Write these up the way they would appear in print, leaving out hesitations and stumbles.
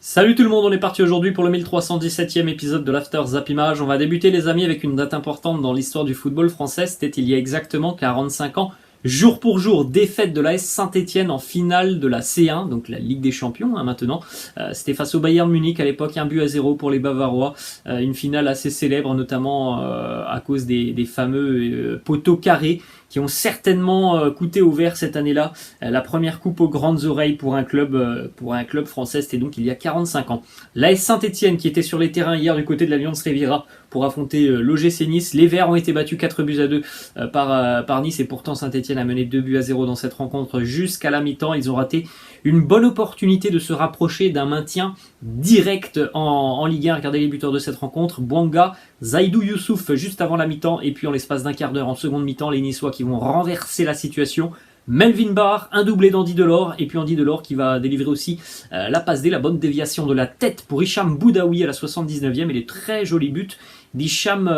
Salut tout le monde, on est parti aujourd'hui pour le 1317e épisode de l'After Zap Image. On va débuter les amis avec une date importante dans l'histoire du football français. C'était il y a exactement 45 ans. Jour pour jour, défaite de l'AS Saint-Etienne en finale de la C1, donc la Ligue des Champions maintenant. C'était face au Bayern Munich à l'époque, 1-0 pour les Bavarois. Une finale assez célèbre, notamment à cause des fameux poteaux carrés qui ont certainement coûté au vert cette année-là. La première coupe aux grandes oreilles pour un club français, c'était donc il y a 45 ans. L'AS Saint-Etienne qui était sur les terrains hier du côté de l'Alliance Riviera pour affronter l'OGC Nice. Les Verts ont été battus 4-2 par Nice et pourtant Saint-Etienne a mené 2-0 dans cette rencontre jusqu'à la mi-temps. Ils ont raté une bonne opportunité de se rapprocher d'un maintien direct en Ligue 1. Regardez les buteurs de cette rencontre. Bouanga, Zaidou Youssouf juste avant la mi-temps et puis en l'espace d'un quart d'heure en seconde mi-temps, les Niçois qui vont renverser la situation. Melvin Barr, un doublé d'Andy Delors, et puis Andy Delors qui va délivrer aussi la passe D, la bonne déviation de la tête pour Hicham Boudaoui à la 79e, et les très jolis buts d'Hicham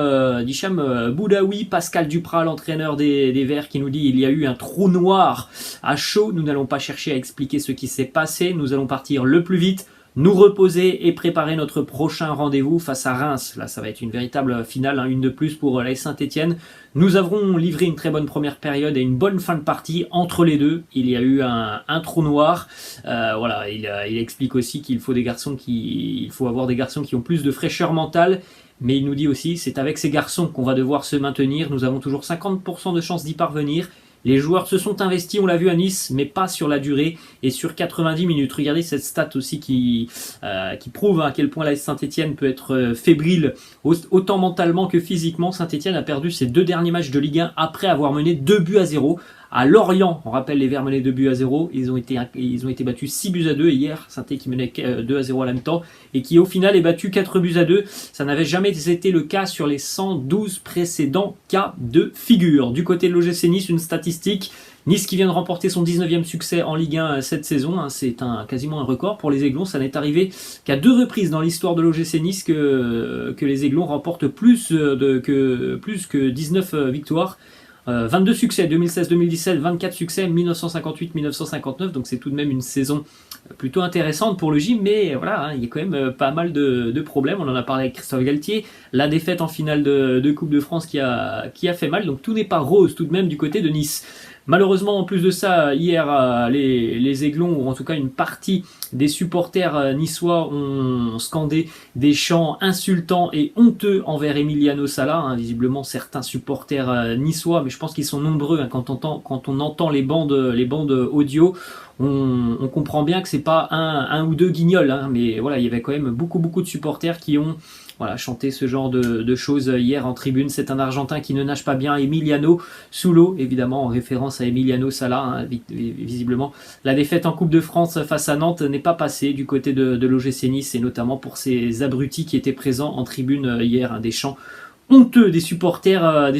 Boudaoui. Pascal Duprat, l'entraîneur des Verts, qui nous dit il y a eu un trou noir à chaud. Nous n'allons pas chercher à expliquer ce qui s'est passé, nous allons partir le plus vite, nous reposer et préparer notre prochain rendez-vous face à Reims. Là, ça va être une véritable finale, une de plus pour l'AS Saint-Etienne. Nous avons livré une très bonne première période et une bonne fin de partie. Entre les deux, il y a eu un trou noir. Voilà, il explique aussi qu'il faut avoir des garçons qui ont plus de fraîcheur mentale. Mais il nous dit aussi, c'est avec ces garçons qu'on va devoir se maintenir. Nous avons toujours 50% de chances d'y parvenir. Les joueurs se sont investis, on l'a vu à Nice, mais pas sur la durée et sur 90 minutes. Regardez cette stat aussi qui prouve à quel point l'AS Saint-Etienne peut être fébrile, autant mentalement que physiquement. Saint-Etienne a perdu ses 2 derniers matchs de Ligue 1 après avoir mené 2-0. À Lorient, on rappelle les Verts menaient 2-0, ils ont été battus 6-2 hier, Saint-Etienne qui menait 2-0 à la mi-temps, et qui au final est battu 4-2. Ça n'avait jamais été le cas sur les 112 précédents cas de figure. Du côté de l'OGC Nice, une statistique, Nice qui vient de remporter son 19e succès en Ligue 1 cette saison, c'est quasiment un record pour les Aiglons. Ça n'est arrivé qu'à 2 reprises dans l'histoire de l'OGC Nice que les Aiglons remportent plus que 19 victoires. 22 succès 2016-2017, 24 succès 1958-1959, donc c'est tout de même une saison plutôt intéressante pour le gym, mais voilà, il y a quand même pas mal de problèmes. On en a parlé avec Christophe Galtier, la défaite en finale de Coupe de France qui a fait mal, donc tout n'est pas rose tout de même du côté de Nice. Malheureusement, en plus de ça, hier, les Aiglons, ou en tout cas une partie des supporters niçois, ont scandé des chants insultants et honteux envers Emiliano Sala. Visiblement, certains supporters niçois, mais je pense qu'ils sont nombreux. Quand on entend les bandes audio, on comprend bien que c'est pas un ou deux guignols, mais voilà, il y avait quand même beaucoup de supporters qui ont chanter ce genre de choses hier en tribune. C'est un Argentin qui ne nage pas bien, Emiliano sous l'eau, évidemment en référence à Emiliano Sala, visiblement. La défaite en Coupe de France face à Nantes n'est pas passée du côté de l'OGC Nice, et notamment pour ces abrutis qui étaient présents en tribune hier, des chants honteux des supporters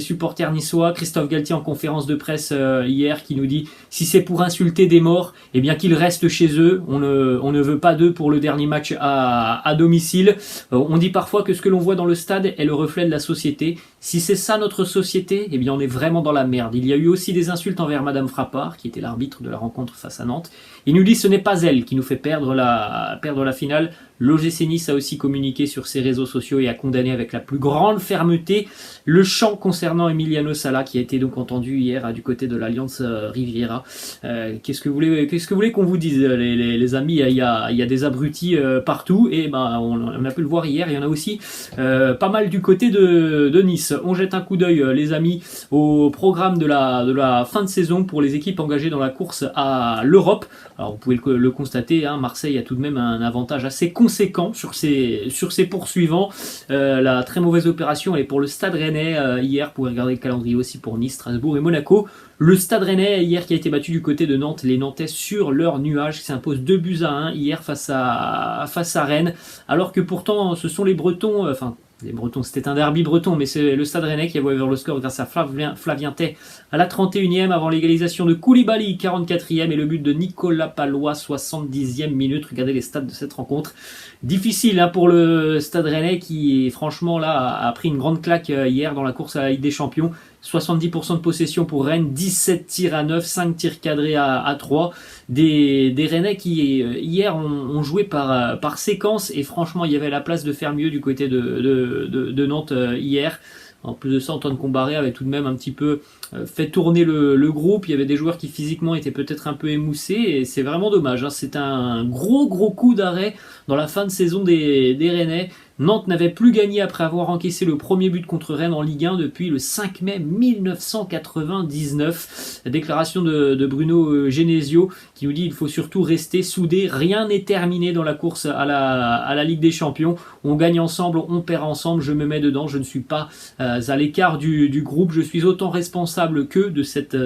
niçois. Christophe Galtier en conférence de presse hier qui nous dit si c'est pour insulter des morts, eh bien qu'ils restent chez eux. On ne veut pas d'eux pour le dernier match à domicile. On dit parfois que ce que l'on voit dans le stade est le reflet de la société. Si c'est ça notre société, eh bien on est vraiment dans la merde. Il y a eu aussi des insultes envers Madame Frappard, qui était l'arbitre de la rencontre face à Nantes. Il nous dit ce n'est pas elle qui nous fait perdre la finale. L'OGC Nice a aussi communiqué sur ses réseaux sociaux et a condamné avec la plus grande fermeté le chant concernant Emiliano Sala, qui a été donc entendu hier du côté de l'Alliance Riviera. Qu'est-ce que vous voulez qu'on vous dise, les amis? Il y a des abrutis partout, et on a pu le voir hier. Il y en a aussi pas mal du côté de Nice. On jette un coup d'œil, les amis, au programme de la fin de saison pour les équipes engagées dans la course à l'Europe. Alors vous pouvez le constater, Marseille a tout de même un avantage assez conséquent sur ses poursuivants. La très mauvaise opération elle est pour le Stade Rennais hier. Vous pouvez regarder le calendrier aussi pour Nice, Strasbourg et Monaco. Le Stade Rennais hier qui a été battu du côté de Nantes, les Nantais sur leur nuage qui s'impose 2-1 hier face à Rennes, alors que pourtant ce sont les Bretons, les Bretons, c'était un derby breton, mais c'est le Stade Rennais qui a ouvert le score grâce à Flavien Tay à la 31e avant l'égalisation de Koulibaly, 44e, et le but de Nicolas Palois, 70e minute. Regardez les stats de cette rencontre. Difficile pour le Stade Rennais qui, franchement, là, a pris une grande claque hier dans la course à la Ligue des Champions. 70% de possession pour Rennes, 17 tirs à 9, 5 tirs cadrés à 3. Des Rennais qui hier ont joué par séquence et franchement il y avait la place de faire mieux du côté de Nantes hier. En plus de ça, Antoine Combaré avait tout de même un petit peu fait tourner le groupe. Il y avait des joueurs qui physiquement étaient peut-être un peu émoussés et c'est vraiment dommage. C'est un gros coup d'arrêt dans la fin de saison des Rennais. Nantes n'avait plus gagné après avoir encaissé le premier but contre Rennes en Ligue 1 depuis le 5 mai 1999. La déclaration de Bruno Genesio qui nous dit il faut surtout rester soudés. Rien n'est terminé dans la course à la Ligue des Champions. On gagne ensemble, on perd ensemble. Je me mets dedans. Je ne suis pas à l'écart du groupe. Je suis autant responsable que de cette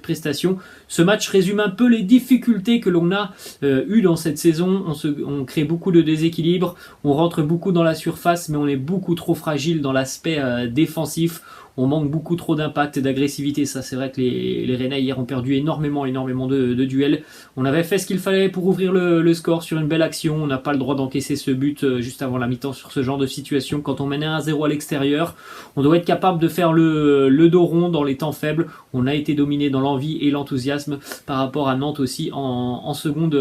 prestation. Ce match résume un peu les difficultés que l'on a eues dans cette saison. On crée beaucoup de déséquilibre. On rentre beaucoup dans la surface, mais on est beaucoup trop fragile dans l'aspect défensif. On manque beaucoup trop d'impact et d'agressivité. Ça, c'est vrai que les Rennais hier ont perdu énormément de duels. On avait fait ce qu'il fallait pour ouvrir le score sur une belle action. On n'a pas le droit d'encaisser ce but juste avant la mi-temps sur ce genre de situation. Quand on menait 1-0 à l'extérieur, on doit être capable de faire le dos rond dans les temps faibles. On a été dominé dans l'envie et l'enthousiasme par rapport à Nantes aussi en seconde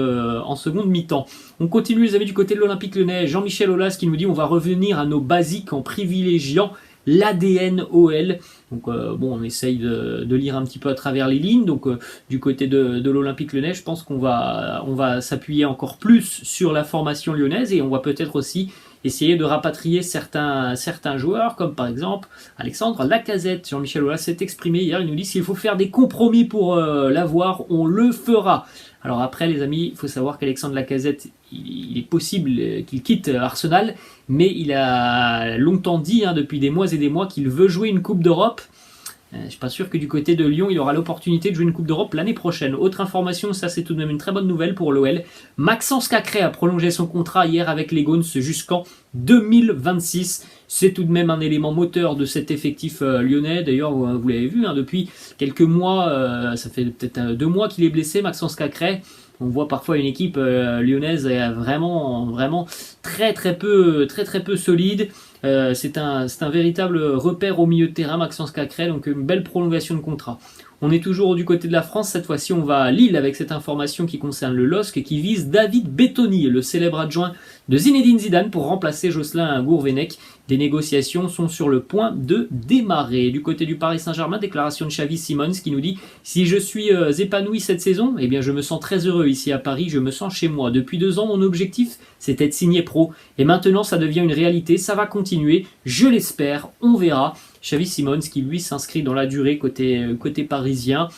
mi-temps. On continue les amis du côté de l'Olympique Lyonnais. Jean-Michel Aulas qui nous dit on va revenir à nos basiques en privilégiant l'ADN OL. Donc on essaye de lire un petit peu à travers les lignes. Donc du côté de l'Olympique Lyonnais, je pense qu'on va s'appuyer encore plus sur la formation lyonnaise et on va peut-être aussi essayer de rapatrier certains joueurs, comme par exemple Alexandre Lacazette. Jean-Michel Aulas s'est exprimé hier, il nous dit s'il faut faire des compromis pour l'avoir, on le fera. Alors après les amis, il faut savoir qu'Alexandre Lacazette, il est possible qu'il quitte Arsenal, mais il a longtemps dit, depuis des mois et des mois, qu'il veut jouer une Coupe d'Europe. Je suis pas sûr que du côté de Lyon, il aura l'opportunité de jouer une Coupe d'Europe l'année prochaine. Autre information, ça c'est tout de même une très bonne nouvelle pour l'OL. Maxence Cacré a prolongé son contrat hier avec les Gaunes jusqu'en 2026. C'est tout de même un élément moteur de cet effectif lyonnais. D'ailleurs, vous l'avez vu, depuis quelques mois, ça fait peut-être 2 mois qu'il est blessé, Maxence Cacré. On voit parfois une équipe lyonnaise vraiment très peu solide. C'est un véritable repère au milieu de terrain, Maxence Cacré, donc une belle prolongation de contrat. On est toujours du côté de la France, cette fois-ci on va à Lille avec cette information qui concerne le LOSC et qui vise David Bettoni, le célèbre adjoint de Zinedine Zidane pour remplacer Jocelyn Gourvenec. Des négociations sont sur le point de démarrer. Du côté du Paris Saint-Germain, déclaration de Xavi Simons qui nous dit « Si je suis épanoui cette saison, eh bien je me sens très heureux ici à Paris, je me sens chez moi. Depuis 2 ans, mon objectif, c'était de signer pro. Et maintenant, ça devient une réalité, ça va continuer. Je l'espère, on verra. » Xavi Simons qui lui s'inscrit dans la durée côté parisien,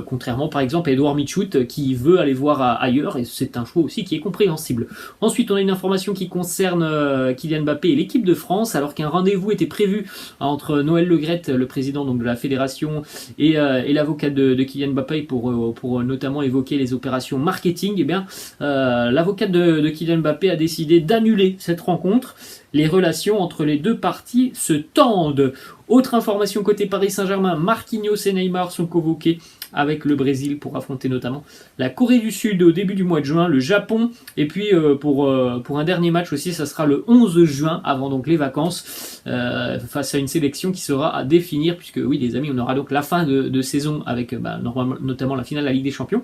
contrairement par exemple à Edouard Michout qui veut aller voir ailleurs et c'est un choix aussi qui est compréhensible. Ensuite on a une information qui concerne Kylian Mbappé et l'équipe de France alors qu'un rendez-vous était prévu entre Noël Le Graët, le président donc, de la fédération et l'avocat de Kylian Mbappé pour notamment évoquer les opérations marketing. Eh bien l'avocat de Kylian Mbappé a décidé d'annuler cette rencontre. Les relations entre les deux parties se tendent. Autre information côté Paris Saint-Germain, Marquinhos et Neymar sont convoqués avec le Brésil pour affronter notamment la Corée du Sud au début du mois de juin, le Japon, et puis pour un dernier match aussi, ça sera le 11 juin, avant donc les vacances, face à une sélection qui sera à définir, puisque oui les amis, on aura donc la fin de saison avec notamment la finale de la Ligue des Champions.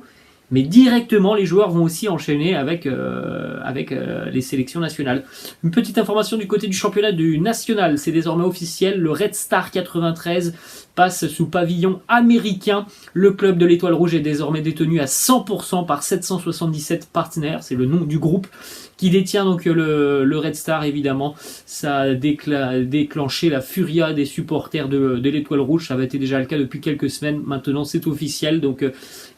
Mais directement, les joueurs vont aussi enchaîner avec les sélections nationales. Une petite information du côté du championnat du national, c'est désormais officiel, le Red Star 93 passe sous pavillon américain. Le club de l'Étoile Rouge est désormais détenu à 100% par 777 partenaires, c'est le nom du groupe qui détient donc le Red Star évidemment. Ça a déclenché la furia des supporters de l'Étoile Rouge, ça avait été déjà le cas depuis quelques semaines, maintenant c'est officiel, donc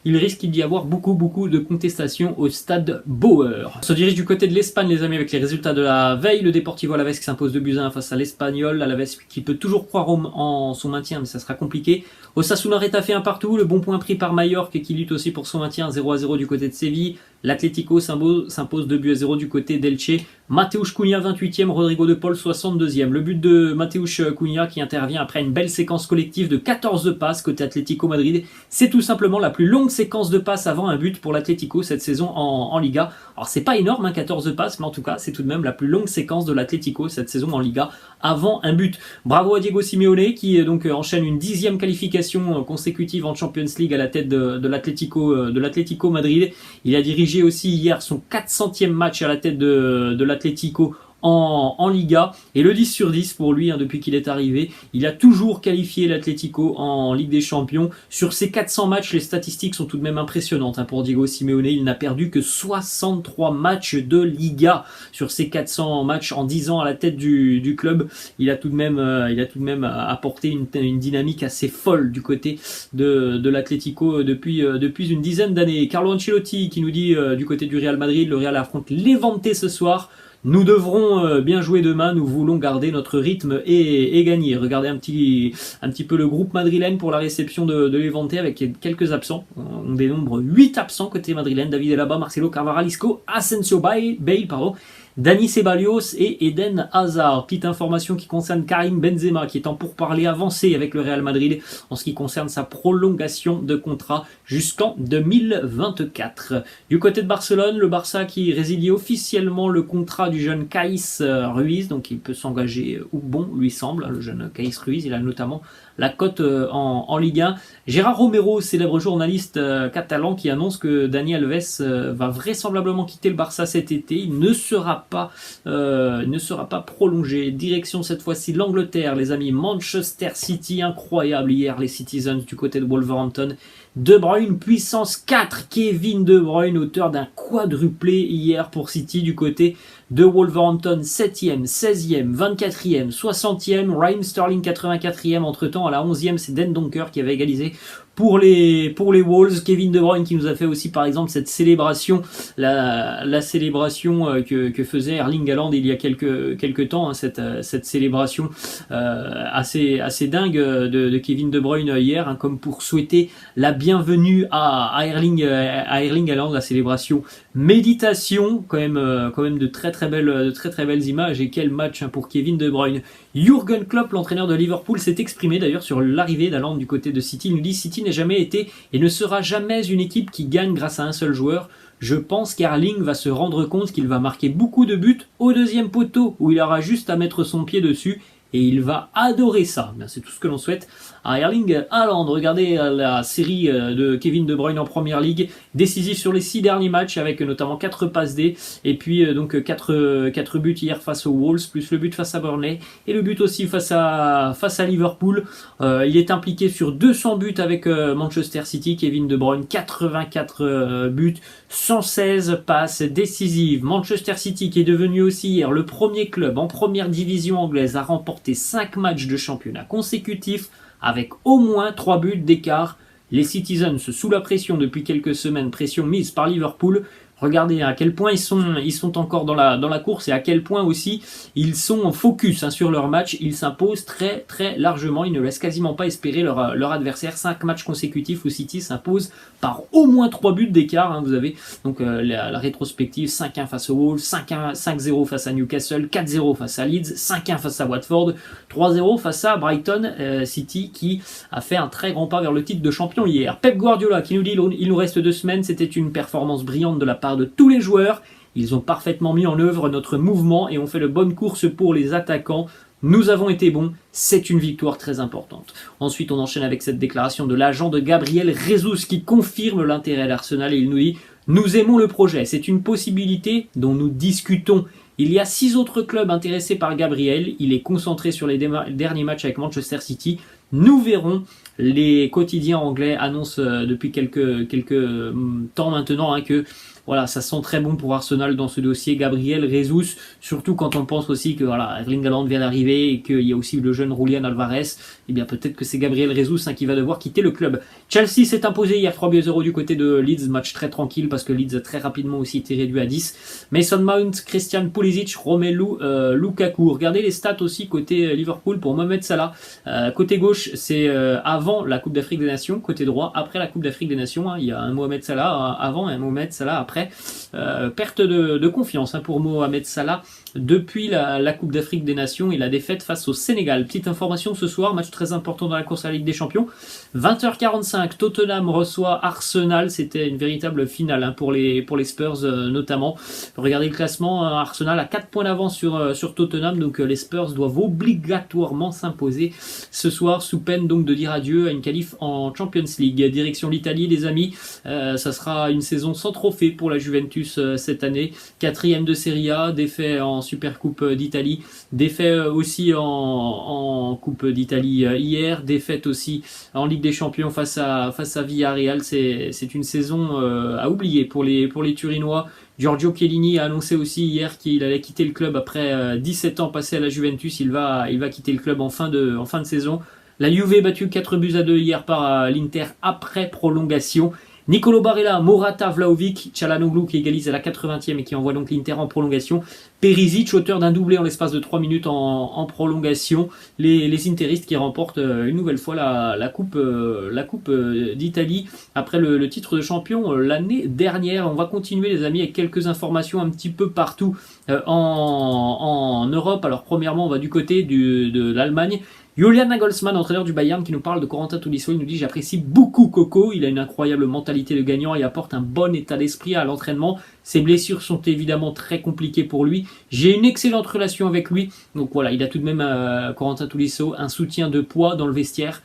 il risque d'y avoir beaucoup de contestations au stade Bauer. On se dirige du côté de l'Espagne les amis avec les résultats de la veille. Le Deportivo Alavés qui s'impose 2-1 face à l'Espagnol. Alavés qui peut toujours croire en son maintien mais ça sera compliqué. Osasuna Retafe 1-1, le bon point pris par Mallorca qui lutte aussi pour son maintien 0-0 du côté de Séville. L'Atlético s'impose 2-0 du côté d'Elche. Mateusz Cunha 28e, Rodrigo de Paul 62e. Le but de Mateusz Cunha qui intervient après une belle séquence collective de 14 passes côté Atlético Madrid. C'est tout simplement la plus longue séquence de passes avant un but pour l'Atlético cette saison en Liga. Alors c'est pas énorme, hein, 14 passes, mais en tout cas c'est tout de même la plus longue séquence de l'Atlético cette saison en Liga avant un but. Bravo à Diego Simeone qui donc enchaîne une 10e qualification consécutive en Champions League à la tête de l'Atlético Madrid. Il a dirigé aussi hier son 400e match à la tête de l'Atlético en Liga, et le 10 sur 10 pour lui, hein, depuis qu'il est arrivé. Il a toujours qualifié l'Atlético en Ligue des Champions. Sur ses 400 matchs, les statistiques sont tout de même impressionnantes, hein, pour Diego Simeone. Il n'a perdu que 63 matchs de Liga sur ses 400 matchs en 10 ans à la tête du club. Il a tout de même apporté une dynamique assez folle du côté de l'Atlético depuis une dizaine d'années. Carlo Ancelotti qui nous dit du côté du Real Madrid, le Real affronte Levante ce soir. Nous devrons bien jouer demain, nous voulons garder notre rythme et gagner. Regardez un petit peu le groupe madrilène pour la réception de Levante avec quelques absents. On dénombre 8 absents côté madrilène: David Alaba, Marcelo Carvajal, Isco, Asensio, Bale, Dani Ceballos et Eden Hazard. Petite information qui concerne Karim Benzema qui est en pourparlers avancé avec le Real Madrid en ce qui concerne sa prolongation de contrat jusqu'en 2024. Du côté de Barcelone, le Barça qui résilie officiellement le contrat du jeune Caïs Ruiz, donc il peut s'engager où bon lui semble, le jeune Caïs Ruiz. Il a notamment la cote en Ligue 1. Gérard Romero, célèbre journaliste catalan, qui annonce que Dani Alves va vraisemblablement quitter le Barça cet été. Il ne sera pas prolongé. Direction cette fois-ci l'Angleterre, les amis. Manchester City, incroyable hier, les Citizens du côté de Wolverhampton. De Bruyne, puissance 4. Kevin De Bruyne, auteur d'un quadruplé hier pour City du côté de Wolverhampton. 7e, 16e, 24e, 60e. Raheem Sterling 84e. Entre-temps, à la 11e, c'est Den Donker qui avait égalisé pour les Wolves. Kevin De Bruyne qui nous a fait aussi par exemple cette célébration, la célébration que faisait Erling Haaland il y a quelques temps, hein, cette célébration assez dingue de Kevin De Bruyne hier, hein, comme pour souhaiter la bienvenue à Erling Haaland, la célébration méditation, quand même de très belles images. Et quel match, hein, pour Kevin De Bruyne. Jürgen Klopp, l'entraîneur de Liverpool, s'est exprimé d'ailleurs sur l'arrivée d'Haaland du côté de City. Il nous dit: City n'a jamais été et ne sera jamais une équipe qui gagne grâce à un seul joueur. Je pense qu'Erling va se rendre compte qu'il va marquer beaucoup de buts au deuxième poteau où il aura juste à mettre son pied dessus. Et il va adorer ça. C'est tout ce que l'on souhaite à Erling Haaland. Regardez la série de Kevin De Bruyne en Première Ligue, décisif sur les 6 derniers matchs avec notamment 4 passes D et puis donc 4 buts hier face aux Wolves, plus le but face à Burnley et le but aussi face à Liverpool. Il est impliqué sur 200 buts avec Manchester City. Kevin De Bruyne, 84 buts, 116 passes décisives. Manchester City qui est devenu aussi hier le premier club en première division anglaise à remporter 5 matchs de championnat consécutifs avec au moins 3 buts d'écart. Les Citizens sous la pression depuis quelques semaines, pression mise par Liverpool. Regardez à quel point ils sont encore dans la course et à quel point aussi ils sont en focus, hein, sur leur match. Ils s'imposent très très largement. Ils ne laissent quasiment pas espérer leur adversaire. 5 matchs consécutifs où City s'impose par au moins 3 buts d'écart. Hein. Vous avez donc la rétrospective: 5-1 face aux Wolves, 5-0 face à Newcastle, 4-0 face à Leeds, 5-1 face à Watford, 3-0 face à Brighton. City qui a fait un très grand pas vers le titre de champion hier. Pep Guardiola qui nous dit: il nous reste 2 semaines. C'était une performance brillante de la part de tous les joueurs. Ils ont parfaitement mis en œuvre notre mouvement et ont fait de bonnes courses pour les attaquants. Nous avons été bons, c'est une victoire très importante. Ensuite, on enchaîne avec cette déclaration de l'agent de Gabriel Jesus qui confirme l'intérêt d'Arsenal et il nous dit: nous aimons le projet, c'est une possibilité dont nous discutons. Il y a 6 autres clubs intéressés par Gabriel. Il est concentré sur les derniers matchs avec Manchester City. Nous verrons. Les quotidiens anglais annoncent depuis quelques temps maintenant, hein, que voilà, ça sent très bon pour Arsenal dans ce dossier Gabriel Jesus, surtout quand on pense aussi que voilà, Erling Haaland vient d'arriver et qu'il y a aussi le jeune Julián Alvarez. Eh bien peut-être que c'est Gabriel Jesus, hein, qui va devoir quitter le club. Chelsea s'est imposé hier 3-0 du côté de Leeds, match très tranquille parce que Leeds a très rapidement aussi été réduit à 10. Mason Mount, Christian Pulisic, Romelu Lukaku. Regardez les stats aussi côté Liverpool pour Mohamed Salah. Côté gauche, c'est avant la Coupe d'Afrique des Nations, côté droit après la Coupe d'Afrique des Nations, hein. Il y a un Mohamed Salah avant et un Mohamed Salah après après. Perte de confiance pour Mohamed Salah depuis la Coupe d'Afrique des Nations et la défaite face au Sénégal. Petite information ce soir, match très important dans la course à la Ligue des Champions. 20h45, Tottenham reçoit Arsenal. C'était une véritable finale pour les Spurs notamment. Regardez le classement, Arsenal a 4 points d'avance sur Tottenham, donc les Spurs doivent obligatoirement s'imposer ce soir sous peine donc de dire adieu à une qualif en Champions League. Direction l'Italie les amis, ça sera une saison sans trophée pour la Juventus cette année. 4e de Serie A, défait en Supercoupe d'Italie, défait aussi en Coupe d'Italie hier, défaite aussi en Ligue des Champions face à Villarreal. C'est une saison à oublier pour les Turinois. Giorgio Chiellini a annoncé aussi hier qu'il allait quitter le club après 17 ans passés à la Juventus. Il va quitter le club en fin de saison. La Juve battue 4-2 hier par l'Inter après prolongation. Nicolo Barella, Morata, Vlahovic, Çalhanoğlu qui égalise à la 80e et qui envoie donc l'Inter en prolongation. Perisic, auteur d'un doublé en l'espace de 3 minutes en prolongation. Les Interistes qui remportent une nouvelle fois la Coupe d'Italie après le titre de champion l'année dernière. On va continuer les amis avec quelques informations un petit peu partout en Europe. Alors premièrement, on va du côté de l'Allemagne. Julian Nagelsmann, entraîneur du Bayern, qui nous parle de Corentin Tolisso, il nous dit: j'apprécie beaucoup Coco, il a une incroyable mentalité de gagnant et apporte un bon état d'esprit à l'entraînement. Ses blessures sont évidemment très compliquées pour lui. J'ai une excellente relation avec lui. Donc voilà, il a tout de même, Corentin Tolisso, un soutien de poids dans le vestiaire,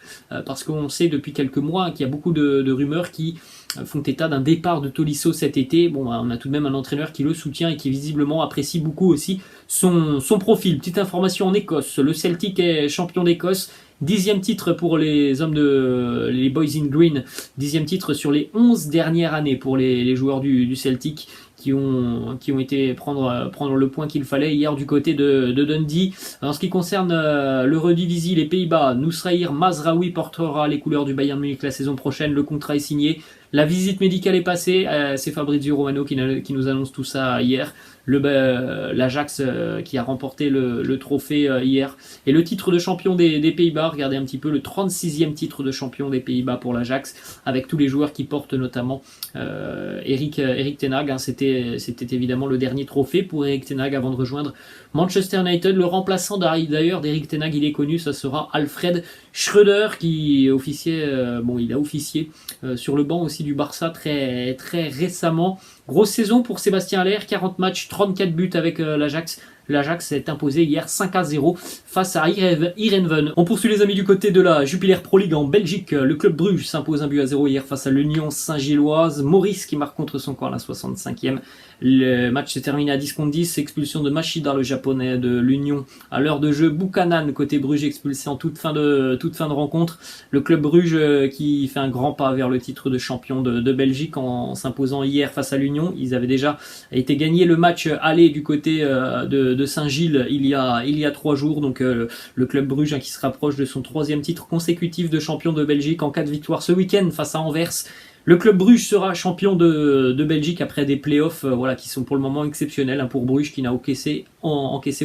parce qu'on sait depuis quelques mois qu'il y a beaucoup de rumeurs qui font état d'un départ de Tolisso cet été. Bon, on a tout de même un entraîneur qui le soutient et qui visiblement apprécie beaucoup aussi son profil. Petite information en Écosse, le Celtic est champion d'Écosse. 10e titre pour les hommes les Boys in Green. 10e titre sur les 11 dernières années pour les joueurs du Celtic qui ont été prendre le point qu'il fallait hier du côté de Dundee. En ce qui concerne le Eredivisie, les Pays-Bas, Noussair Mazraoui portera les couleurs du Bayern Munich la saison prochaine. Le contrat est signé. La visite médicale est passée. C'est Fabrizio Romano qui nous annonce tout ça hier. L'Ajax qui a remporté le trophée hier. Et le titre de champion des Pays-Bas, regardez un petit peu, le 36e titre de champion des Pays-Bas pour l'Ajax, avec tous les joueurs qui portent notamment Erik ten Hag. C'était évidemment le dernier trophée pour Erik ten Hag avant de rejoindre Manchester United. Le remplaçant d'ailleurs d'Erik ten Hag, il est connu, ça sera Alfred Schröder qui officiait, il a officié sur le banc aussi du Barça très, très récemment. Grosse saison pour Sébastien Haller, 40 matchs, 34 buts avec l'Ajax. L'Ajax s'est imposé hier 5-0 face à Heerenveen. On poursuit les amis du côté de la Jupiler Pro League en Belgique. Le club Bruges s'impose 1-0 hier face à l'Union Saint-Gilloise. Maurice qui marque contre son camp à la 65e. Le match s'est terminé à 10-10. Expulsion de Machida, le japonais de l'Union. À l'heure de jeu, Buchanan côté Bruges expulsé en toute fin de rencontre. Le club Bruges qui fait un grand pas vers le titre de champion de Belgique en s'imposant hier face à l'Union. Ils avaient déjà été gagné le match aller du côté de Saint-Gilles il y a 3 jours. Donc le club Bruges qui se rapproche de son 3e titre consécutif de champion de Belgique en cas de victoire ce week-end face à Anvers. Le club Bruges sera champion de Belgique après des playoffs qui sont pour le moment exceptionnels pour Bruges qui n'a encaissé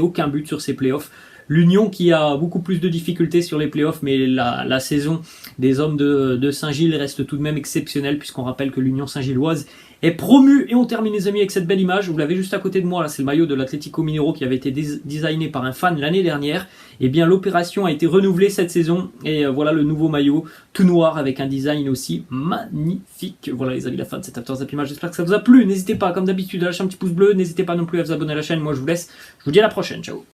aucun but sur ces playoffs. L'Union qui a beaucoup plus de difficultés sur les playoffs, mais la saison des hommes de Saint-Gilles reste tout de même exceptionnelle puisqu'on rappelle que l'Union Saint-Gilloise est promue. Et on termine les amis avec cette belle image, vous l'avez juste à côté de moi, là c'est le maillot de l'Atlético Mineiro qui avait été designé par un fan l'année dernière. Et bien l'opération a été renouvelée cette saison et voilà le nouveau maillot tout noir avec un design aussi magnifique. Voilà les amis, la fin de cette After Zap Image, j'espère que ça vous a plu. N'hésitez pas comme d'habitude à lâcher un petit pouce bleu, n'hésitez pas non plus à vous abonner à la chaîne. Moi je vous laisse, je vous dis à la prochaine, ciao.